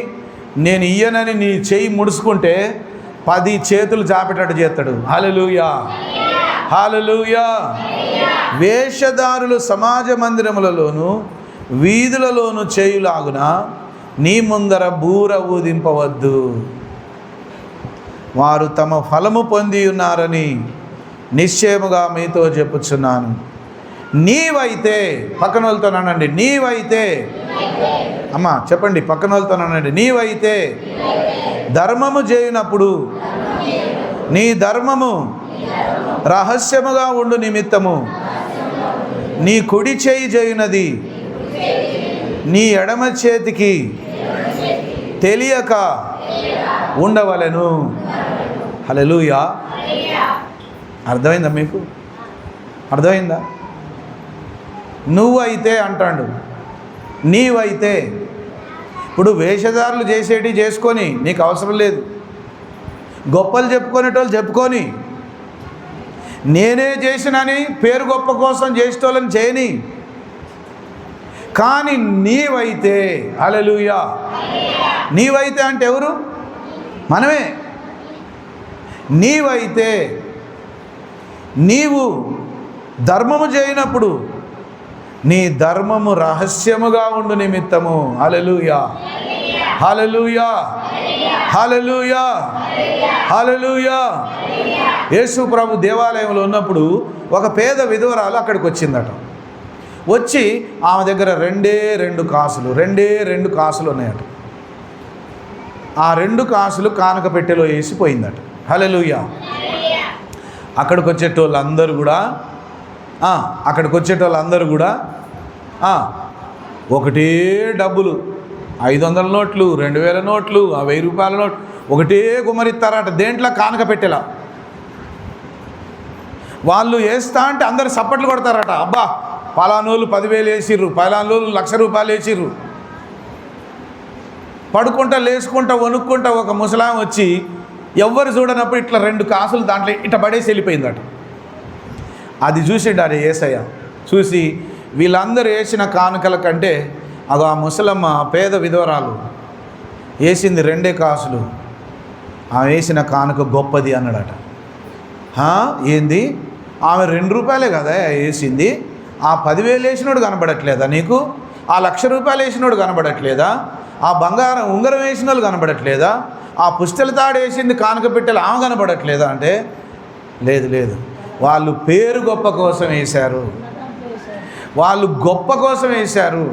నేను ఇయ్యనని నీ చెయ్యి ముడుచుకుంటే 10 చేతులు చాపేటట్టు చేస్తాడు. హల్లెలూయా, హల్లెలూయా. వేషధారులు సమాజ మందిరములలోను వీధులలోను చేయులాగున నీ ముందర బూర ఊదింపవద్దు. వారు తమ ఫలము పొంది ఉన్నారని నిశ్చయముగా మీతో చెప్పుచున్నాను. నీవైతే, పక్కన వాళ్ళతోనండి, నీవైతే, అమ్మ చెప్పండి, పక్కన వాళ్ళతోనండి, నీవైతే ధర్మము చేయునప్పుడు నీ ధర్మము రహస్యముగా ఉండు నిమిత్తము నీ కుడి చేయి చేయునది నీ ఎడమ చేతికి తెలియక ఉండవలెను. హల్లెలూయా. అర్థమైందా మీకు? అర్థమైందా? నువ్వైతే అంటాడు, నీవైతే. ఇప్పుడు వేషధారులు చేసేటి చేసుకొని నీకు అవసరం లేదు. గొప్పలు చెప్పుకునేటోళ్ళు చెప్పుకొని, నేనే చేసినని పేరు గొప్ప కోసం చేసేటోళ్ళని చేయని. కానీ నీవైతే, హల్లెలూయా, నీవైతే అంటే ఎవరు? మనమే. నీవైతే నీవు ధర్మము చేయనప్పుడు నీ ధర్మము రహస్యముగా ఉండు నిమిత్తము. హల్లెలూయా, హల్లెలూయా, హల్లెలూయా, హల్లెలూయా. యేసు ప్రభు దేవాలయంలో ఉన్నప్పుడు ఒక పేద విధవరాలు అక్కడికి వచ్చిందట. వచ్చి ఆమె దగ్గర 2 కాసులు ఉన్నాయట. ఆ 2 కాసులు కానుక పెట్టెలో వేసిపోయిందట. హల్లెలూయా. అక్కడికి వచ్చేటోళ్ళందరూ కూడా ఒకటే డబ్బులు, 500 నోట్లు, 2000 నోట్లు, 1000 రూపాయల నోట్లు ఒకటే గుమ్మరిస్తారట. దేంట్లో? కానుక పెట్టేలా. వాళ్ళు వేస్తా అంటే అందరు సప్పట్లు కొడతారట. అబ్బా, పలానోళ్ళు 10,000 వేసిర్రు, పలానోళ్ళు 1,00,000 రూపాయలు వేసిర్రు. పడుకుంటా లేచుకుంటా వణుక్కుంటా ఒక ముసలాం వచ్చి ఎవ్వరు చూడనప్పుడు ఇట్లా 2 కాసులు దాంట్లో ఇట్లా పడేసి వెళ్ళిపోయిందట. అది చూసిండాడు యేసయ్య. చూసి వీళ్ళందరూ వేసిన కానుకల కంటే ఆ ముసలమ్మ పేద విధవరాలు వేసింది 2 కాసులు, ఆమె వేసిన కానుక గొప్పది అన్నాడట. ఏంది? ఆమె 2 రూపాయలే కదా వేసింది, ఆ 10,000 వేసినోడు కనబడట్లేదా నీకు? ఆ 1,00,000 రూపాయలు వేసినోడు కనబడట్లేదా? ఆ బంగారం ఉంగరం వేసిన వాళ్ళు కనబడట్లేదా? ఆ పుస్తల తాడు వేసింది కానుక పెట్టెలు ఆమె కనబడట్లేదా అంటే, లేదు, వాళ్ళు పేరు గొప్ప కోసం వేశారు, వాళ్ళు గొప్ప కోసం వేశారు,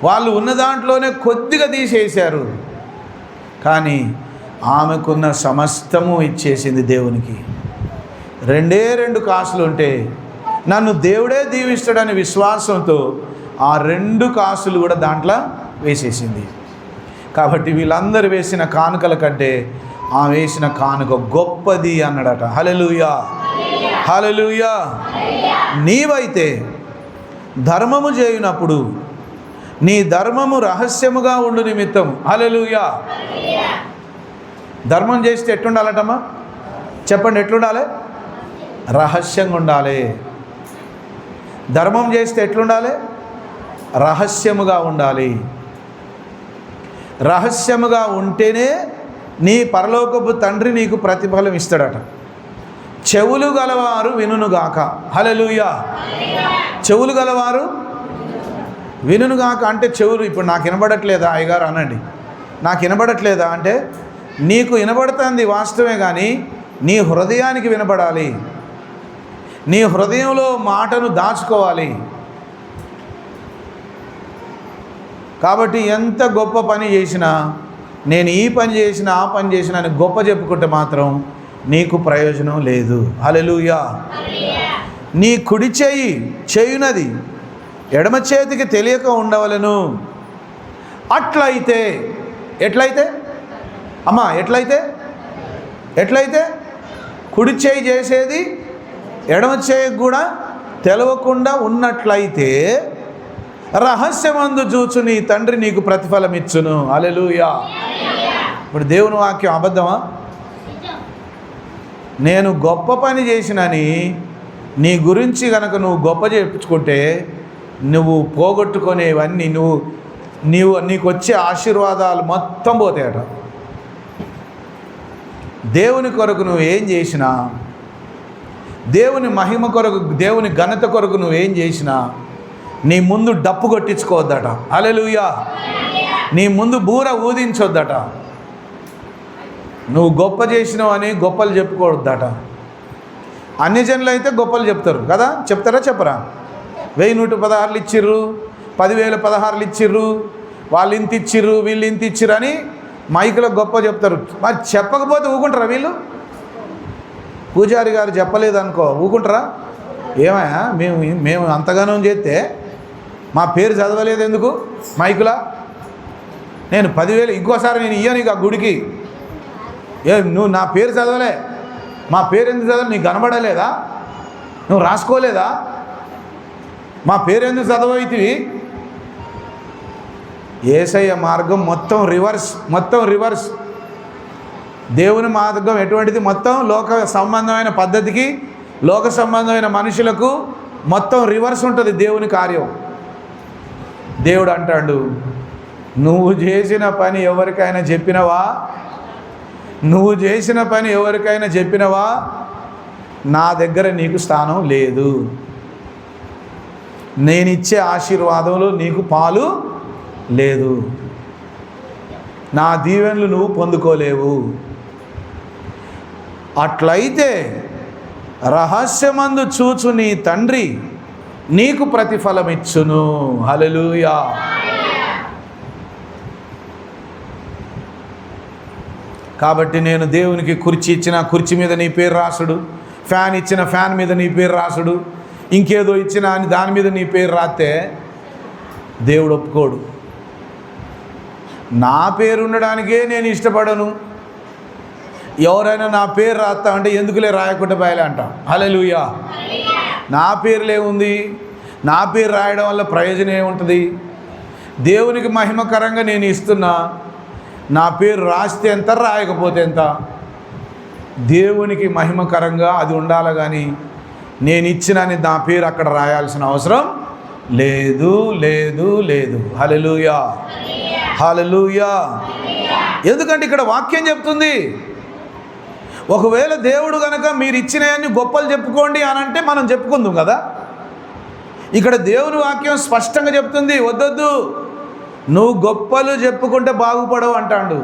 వాళ్ళు ఉన్న దాంట్లోనే కొద్దిగా తీసేశారు. కానీ ఆమెకున్న సమస్తము ఇచ్చేసింది దేవునికి. 2 కాసులు ఉంటే నన్ను దేవుడే దీవిస్తాడని విశ్వాసంతో ఆ 2 కాసులు కూడా దాంట్లో వేసేసింది. కాబట్టి వీళ్ళందరూ వేసిన కానుకల కంటే ఆమె వేసిన కానుక గొప్పది అన్నాడట. హల్లెలూయా, హల్లెలూయా. నీవైతే ధర్మము చేయునప్పుడు నీ ధర్మము రహస్యముగా ఉండు నిమిత్తం. హల్లెలూయా. ధర్మం చేస్తే ఎట్లుండాలటమ్మా? చెప్పండి, ఎట్లుండాలి? రహస్యంగా ఉండాలి. ధర్మం చేస్తే ఎట్లుండాలి? రహస్యముగా ఉండాలి. రహస్యముగా ఉంటేనే నీ పరలోకపు తండ్రి నీకు ప్రతిఫలం ఇస్తాడట. చెవులు గలవారు వినుగాక. హల్లెలూయా. చెవులు గలవారు వినుగాక అంటే చెవులు. ఇప్పుడు నాకు వినబడట్లేదా అయ్యగారు అనండి. నాకు వినబడట్లేదా అంటే, నీకు వినబడుతుంది వాస్తవమే, కానీ నీ హృదయానికి వినబడాలి. నీ హృదయంలో మాటను దాచుకోవాలి. కాబట్టి ఎంత గొప్ప పని చేసినా, నేను ఈ పని చేసినా ఆ పని చేసినా అని గొప్ప చెప్పుకుంటే మాత్రం నీకు ప్రయోజనం లేదు. హల్లెలూయా. నీ కుడి చేయి చేయునది ఎడమ చేతికి తెలియక ఉండవలెను. అట్లయితే, ఎట్లయితే అమ్మా, ఎట్లయితే కుడి చేయి చేసేది ఎడమ చేయికి కూడా తెలవకుండా ఉన్నట్లయితే రహస్యమందు చూచు నీ తండ్రి నీకు ప్రతిఫలం ఇచ్చును. హల్లెలూయా. ఇప్పుడు దేవుని వాక్యం అబద్ధమా? నేను గొప్ప పని చేసినని నీ గురించి కనుక నువ్వు గొప్ప చెప్పుకుంటే నువ్వు పోగొట్టుకునేవన్నీ నీకు వచ్చే ఆశీర్వాదాలు మొత్తం పోతాయట. దేవుని కొరకు నువ్వు ఏం చేసినా, దేవుని మహిమ కొరకు, దేవుని ఘనత కొరకు నువ్వేం చేసినా నీ ముందు డప్పు కొట్టించుకోవద్దట. హల్లెలూయా. నీ ముందు బూర ఊదించొద్దట. నువ్వు గొప్ప చేసినావు అని గొప్పలు చెప్పుకోవద్దట. అన్ని జనులు అయితే గొప్పలు చెప్తారు కదా, చెప్తారా చెప్పరా? 1116 ఇచ్చిర్రు, 10,016 ఇచ్చిర్రు, వాళ్ళు ఇంత ఇచ్చిర్రు, వీళ్ళు ఇంత ఇచ్చిర్రు అని మైకులో గొప్ప చెప్తారు. మరి చెప్పకపోతే ఊకుంటారా వీళ్ళు? పూజారి గారు చెప్పలేదనుకో ఊకుంటారా? ఏమయ్యా మేము అంతగానో చేస్తే మా పేరు చదవలేదు ఎందుకు మైకులా? నేను 10,000 ఇంకోసారి నేను ఇయ్యను ఇక గుడికి. నువ్వు నా పేరు చదవలే, మా పేరు ఎందుకు చదవలే? నీకు కనబడలేదా? నువ్వు రాసుకోలేదా? మా పేరు ఎందుకు చదవైతివి? యేసయ్య మార్గం మొత్తం రివర్స్. దేవుని మార్గం ఎటువంటిది? మొత్తం లోక సంబంధమైన పద్ధతికి, లోక సంబంధమైన మనుషులకు మొత్తం రివర్స్ ఉంటుంది దేవుని కార్యం. దేవుడు అంటాడు, నువ్వు చేసిన పని ఎవరికైనా చెప్పినవా? నా దగ్గర నీకు స్థానం లేదు. నేనిచ్చే ఆశీర్వాదంలో నీకు పాలు లేదు. నా దీవెనలు నువ్వు పొందుకోలేవు. అట్లయితే రహస్యమందు చూచు నీ తండ్రి నీకు ప్రతిఫలమిచ్చును. హల్లెలూయా. కాబట్టి నేను దేవునికి కుర్చీ ఇచ్చిన కుర్చీ మీద నీ పేరు రాసుడు, ఫ్యాన్ ఇచ్చిన ఫ్యాన్ మీద నీ పేరు రాసుడు, ఇంకేదో ఇచ్చిన అని దాని మీద నీ పేరు రాస్తే దేవుడు ఒప్పుకోడు. నా పేరు ఉండడానికే నేను ఇష్టపడను. ఎవరైనా నా పేరు రాస్తామంటే ఎందుకులే రాయకుండా బయలే అంటాం. హల్లెలూయా. నా పేరులే ఉంది, నా పేరు రాయడం వల్ల ప్రయోజనం ఏముంటుంది? దేవునికి మహిమకరంగా నేను ఇస్తున్నా, నా పేరు రాస్తే ఎంత, రాయకపోతే ఎంత? దేవునికి మహిమకరంగా అది ఉండాలి కానీ నేను ఇచ్చినని నా పేరు అక్కడ రాయాల్సిన అవసరం లేదు. హల్లెలూయా. ఎందుకంటే ఇక్కడ వాక్యం చెప్తుంది, ఒకవేళ దేవుడు కనుక మీరు ఇచ్చినవన్నీ గొప్పలు చెప్పుకోండి అని అంటే మనం చెప్పుకుందాం కదా. ఇక్కడ దేవుని వాక్యం స్పష్టంగా చెప్తుంది, వద్దొద్దు, నువ్వు గొప్పలు చెప్పుకుంటే బాగుపడవు అంటాడు.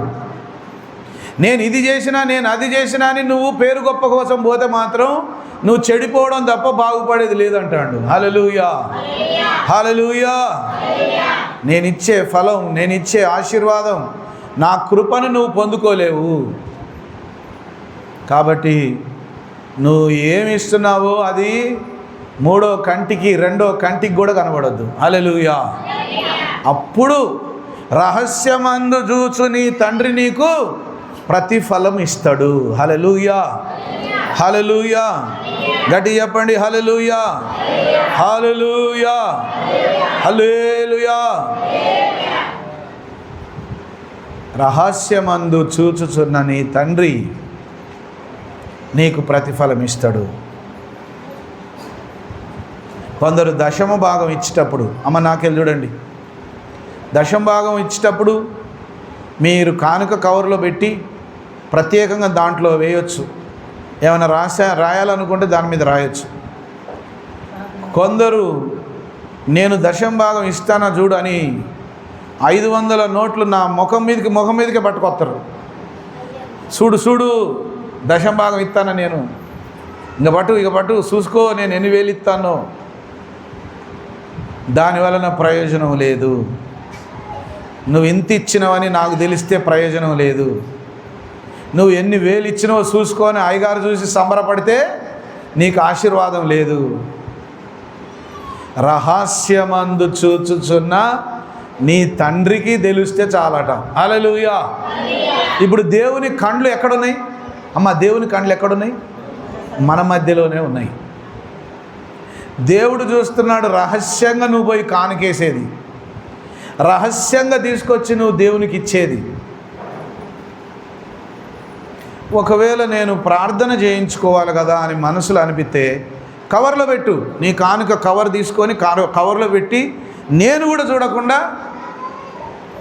నేను ఇది చేసినా, నేను అది చేసినా అని నువ్వు పేరు గొప్ప కోసం పోతే మాత్రం నువ్వు చెడిపోవడం తప్ప బాగుపడేది లేదంటాడు. హల్లెలూయా. నేనిచ్చే ఫలం, నేనిచ్చే ఆశీర్వాదం, నా కృపను నువ్వు పొందుకోలేవు. కాబట్టి నువ్వు ఏమి ఇస్తున్నావో అది మూడో కంటికి, రెండో కంటికి కూడా కనబడద్దు. హల్లెలూయా. అప్పుడు రహస్యమందు చూచు నీ తండ్రి నీకు ప్రతిఫలం ఇస్తాడు. హల్లెలూయా. గట్టి చెప్పండి, హల్లెలూయా. రహస్యమందు చూచుచున్న నీ తండ్రి నీకు ప్రతిఫలం ఇస్తాడు. కొందరు దశమ భాగం ఇచ్చేటప్పుడు, అమ్మ నాకెళ్ళి చూడండి, దశమ భాగం ఇచ్చేటప్పుడు మీరు కానుక కవర్లో పెట్టి ప్రత్యేకంగా దాంట్లో వేయొచ్చు. ఏమైనా రాయాలనుకుంటే దాని మీద రాయొచ్చు. కొందరు నేను దశమ భాగం ఇస్తానా చూడు అని 500 నోట్లు నా ముఖం మీదకే పట్టుకొస్తారు. చూడు దశమ భాగం ఇస్తాను నేను, ఇక పట్టు చూసుకో, నేను 8,000 ఇస్తాను. దానివలన ప్రయోజనం లేదు. నువ్వు ఎంత ఇచ్చినవని నాకు తెలిస్తే ప్రయోజనం లేదు. నువ్వు ఎన్ని వేలు ఇచ్చినావో చూసుకొని అయ్యగారు చూసి సంబరపడితే నీకు ఆశీర్వాదం లేదు. రహస్యమందు చూచుచున్న నీ తండ్రికి తెలిస్తే చాలట. హల్లెలూయా. ఇప్పుడు దేవుని కండ్లు ఎక్కడున్నాయి అమ్మ? దేవుని కండ్లు ఎక్కడున్నాయి? మన మధ్యలోనే ఉన్నాయి. దేవుడు చూస్తున్నాడు రహస్యంగా నువ్వు పోయి కానుకేసేది, రహస్యంగా తీసుకొచ్చి నువ్వు దేవునికి ఇచ్చేది. ఒకవేళ నేను ప్రార్థన చేయించుకోవాలి కదా అని మనసులో అనిపిస్తే కవర్లో పెట్టు, నీ కానుక కవర్ తీసుకొని కవర్లో పెట్టి నేను కూడా చూడకుండా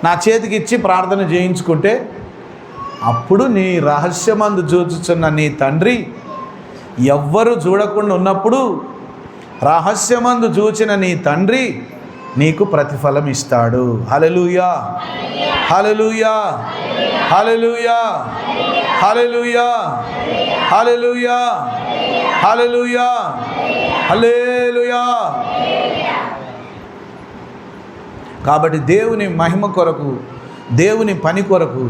నా చేతికి ఇచ్చి ప్రార్థన చేయించుకుంటే అప్పుడు నీ రహస్యమందు చూచుచున్న నీ తండ్రి ఎవ్వరు చూడకుండా ఉన్నప్పుడు రహస్యమందు చూచిన నీ తండ్రి నీకు ప్రతిఫలం ఇస్తాడు. హల్లెలూయా, హల్లెలూయా, హల్లెలూయా, హల్లెలూయా, హల్లెలూయా, హల్లెలూయా, హల్లెలూయా. కాబట్టి దేవుని మహిమ కొరకు, దేవుని పని కొరకు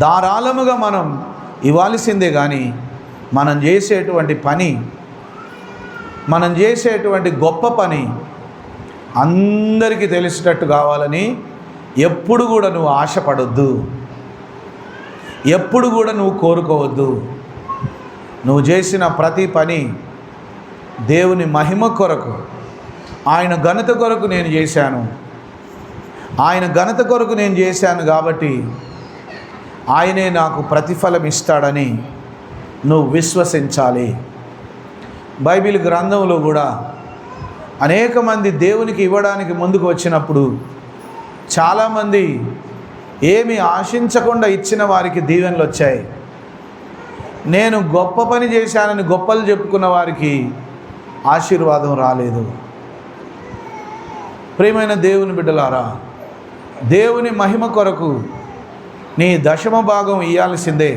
ధారాళముగా మనం ఇవ్వాల్సిందే. కానీ మనం చేసేటువంటి పని, మనం చేసేటువంటి గొప్ప పని అందరికీ తెలిసేటట్టు కావాలని ఎప్పుడు కూడా నువ్వు ఆశపడొద్దు, ఎప్పుడు కూడా నువ్వు కోరుకోవద్దు. నువ్వు చేసిన ప్రతి పని దేవుని మహిమ కొరకు, ఆయన ఘనత కొరకు నేను చేశాను, ఆయన ఘనత కొరకు నేను చేశాను కాబట్టి ఆయనే నాకు ప్రతిఫలం ఇస్తాడని నువ్వు విశ్వసించాలి. బైబిల్ గ్రంథంలో కూడా అనేక మంది దేవునికి ఇవ్వడానికి ముందుకు వచ్చినప్పుడు చాలామంది ఏమి ఆశించకుండా ఇచ్చిన వారికి దీవెనలు వచ్చాయి. నేను గొప్ప పని చేశానని గొప్పలు చెప్పుకున్న వారికి ఆశీర్వాదం రాలేదు. ప్రియమైన దేవుని బిడ్డలారా, దేవుని మహిమ కొరకు నీ దశమ భాగం ఇయ్యాల్సిందే,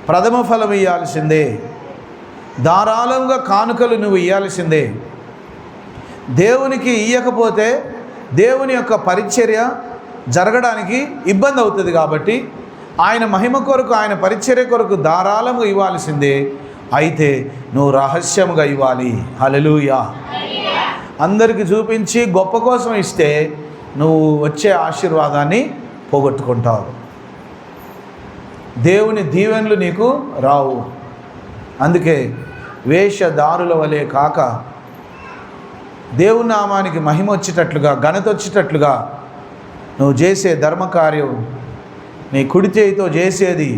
ప్రథమ ఫలం ఇయ్యాల్సిందే, ధారాళంగా కానుకలు నువ్వు ఇయ్యాల్సిందే. దేవునికి ఇయ్యకపోతే దేవుని యొక్క పరిచర్య జరగడానికి ఇబ్బంది అవుతుంది. కాబట్టి ఆయన మహిమ కొరకు, ఆయన పరిచర్య కొరకు ధారాళంగా ఇవ్వాల్సిందే. అయితే నువ్వు రహస్యంగా ఇవ్వాలి. హల్లెలూయా. అందరికీ చూపించి గొప్ప కోసం ఇస్తే నువ్వు వచ్చే ఆశీర్వాదాన్ని పోగొట్టుకుంటావు, దేవుని దీవెనలు నీకు రావు. అందుకే వేషధారుల వలె కాక దేవుని నామానికి మహిమ వచ్చేటట్లుగా, ఘనత వచ్చేటట్లుగా నువ్వు చేసే ధర్మకార్యం, నీ కుడి చేయితో చేసేది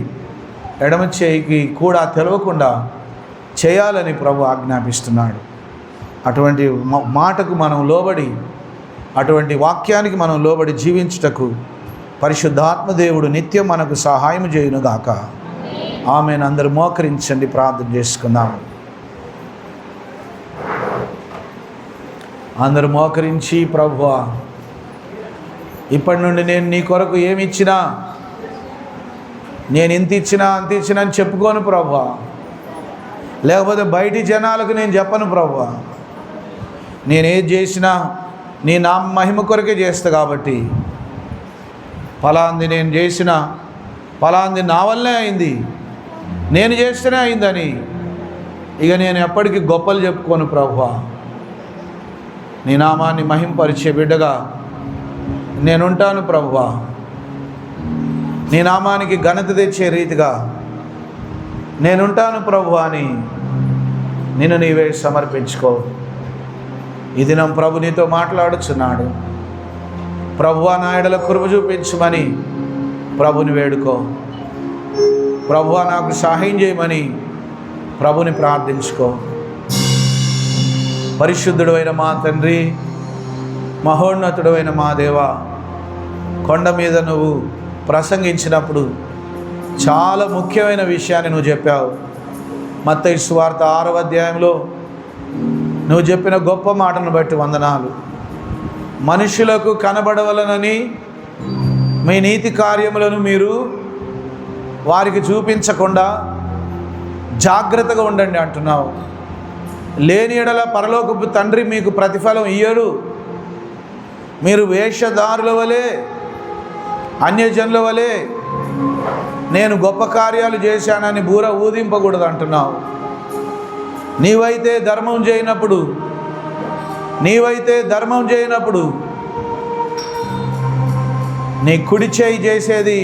ఎడమ చేయికి కూడా తెలవకుండా చేయాలని ప్రభు ఆజ్ఞాపిస్తున్నాడు. అటువంటి మాటకు మనం లోబడి, అటువంటి వాక్యానికి మనం లోబడి జీవించుటకు పరిశుద్ధాత్మ దేవుడు నిత్యం మనకు సహాయం చేయునుగాక. ఆమెను. అందరూ మోకరించండి, ప్రార్థన చేసుకుందాం. అందరూ మోకరించి, ప్రభువా ఇప్పటి నుండి నేను నీ కొరకు ఏమి ఇచ్చినా, నేను ఇంత ఇచ్చినా అంత ఇచ్చినా అని చెప్పుకోను ప్రభువా. లేకపోతే బయటి జనాలకు నేను చెప్పను ప్రభువా. నేనేది చేసినా నీ నా మహిమ కొరకే చేస్తా. కాబట్టి ఫలాంది నేను చేసిన, ఫలాంది నా వల్లే అయింది, నేను చేస్తేనే అయిందని ఇక నేను ఎప్పటికీ గొప్పలు చెప్పుకోను ప్రభువా. నీ నామాన్ని మహింపరిచే బిడ్డగా నేనుంటాను ప్రభువా. నీ నామానికి ఘనత తెచ్చే రీతిగా నేనుంటాను ప్రభువా అని నిన్ను నీవే సమర్పించుకో. ఈ దినం ప్రభు నీతో మాట్లాడుచున్నాడు. ప్రభువా నా ఎడల కృప చూపించమని ప్రభుని వేడుకో. ప్రభువా నాకు సహాయం చేయమని ప్రభుని ప్రార్థించుకో. పరిశుద్ధుడు అయిన మా తండ్రి, మహోన్నతుడు అయిన మా దేవా, కొండ మీద నువ్వు ప్రసంగించినప్పుడు చాలా ముఖ్యమైన విషయాన్ని నువ్వు చెప్పావు. మత్తయి సువార్త 6వ అధ్యాయంలో నువ్వు చెప్పిన గొప్ప మాటను బట్టి వందనాలు. మనుషులకు కనబడవలనని మీ నీతి కార్యములను మీరు వారికి చూపించకుండా జాగ్రత్తగా ఉండండి అంటున్నావు. లేని ఎడల పరలోకపు తండ్రి మీకు ప్రతిఫలం ఇయ్యడు. మీరు వేషధారుల వలె, అన్యజనుల వలె నేను గొప్ప కార్యాలు చేశానని బూర ఊదింపకూడదు అంటున్నావు. నీవైతే ధర్మం చేయనప్పుడు నీ కుడి చేయి చేసేది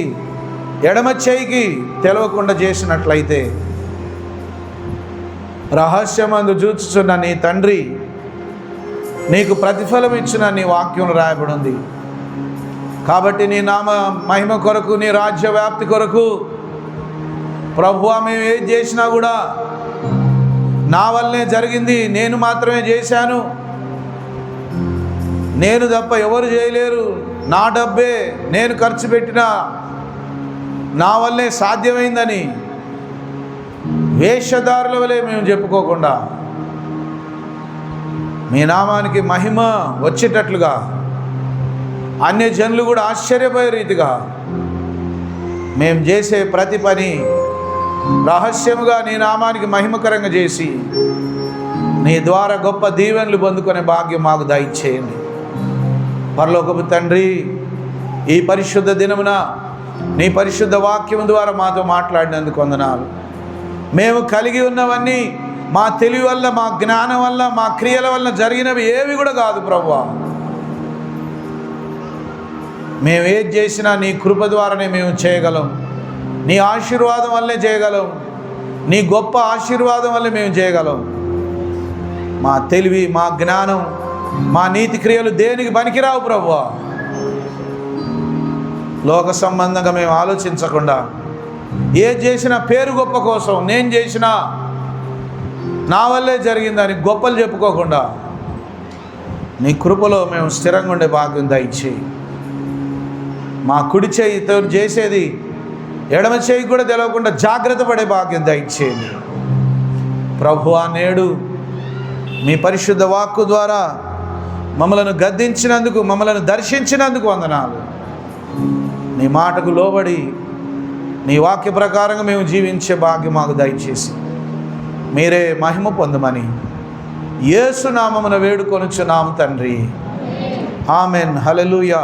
ఎడమ చేయికి తెలవకుండా చేసినట్లయితే రహస్యమందు చూచుచున్న నీ తండ్రి నీకు ప్రతిఫలం ఇచ్చిన నీ వాక్యం రాయబడి ఉంది. కాబట్టి నీ నామ మహిమ కొరకు, నీ రాజ్య వ్యాప్తి కొరకు ప్రభువా, మేము ఏది చేసినా కూడా నా వల్లనే జరిగింది, నేను మాత్రమే చేశాను, నేను తప్ప ఎవరు చేయలేరు, నా డబ్బే నేను ఖర్చు పెట్టినా నా వల్లే సాధ్యమైందని వేషధారుల వలె మేము చెప్పుకోకుండా మీ నామానికి మహిమ వచ్చేటట్లుగా, అన్యజనులు కూడా ఆశ్చర్యపోయే రీతిగా మేము చేసే ప్రతి పని రహస్యముగా నీ నామానికి మహిమకరంగా చేసి నీ ద్వారా గొప్ప దీవెనలు పొందుకునే భాగ్యం మాకు దయచేయండి. పరలోకపు తండ్రి, ఈ పరిశుద్ధ దినమున నీ పరిశుద్ధ వాక్యం ద్వారా మాతో మాట్లాడినందుకు వందనాలు. మేము కలిగి ఉన్నవన్నీ మా తెలివి వల్ల, మా జ్ఞానం వల్ల, మా క్రియల వల్ల జరిగినవి ఏవి కూడా కాదు ప్రభువా. మేము ఏది చేసినా నీ కృప ద్వారానే మేము చేయగలం, నీ ఆశీర్వాదం వల్లే చేయగలం, నీ గొప్ప ఆశీర్వాదం వల్లే మేము చేయగలం. మా తెలివి, మా జ్ఞానం, మా నీతి క్రియలు దేనికి పనికిరావు ప్రభువా. లోక సంబంధంగా మేము ఆలోచించకుండా ఏది చేసినా పేరు గొప్ప కోసం, నేను చేసినా నా వల్లే జరిగిందని గొప్పలు చెప్పుకోకుండా నీ కృపలో మేము స్థిరంగా ఉండే భాగ్యం దయచేయి. మా కుడి చేయితో చేసేది ఎడమ చేయి కూడా తెలవకుండా జాగ్రత్త పడే భాగ్యం దయచేయండి ప్రభువా. నేడు మీ పరిశుద్ధ వాక్కు ద్వారా మమ్మలను గద్దించినందుకు, మమ్మలను దర్శించినందుకు వందనాలు. నీ మాటకు లోబడి నీ వాక్య ప్రకారంగా మేము జీవించే భాగ్యం మాకు దయచేసి మీరే మహిమ పొందమని యేసు నామమున వేడుకొనుచున్నాము తండ్రి. ఆమెన్. హల్లెలూయా.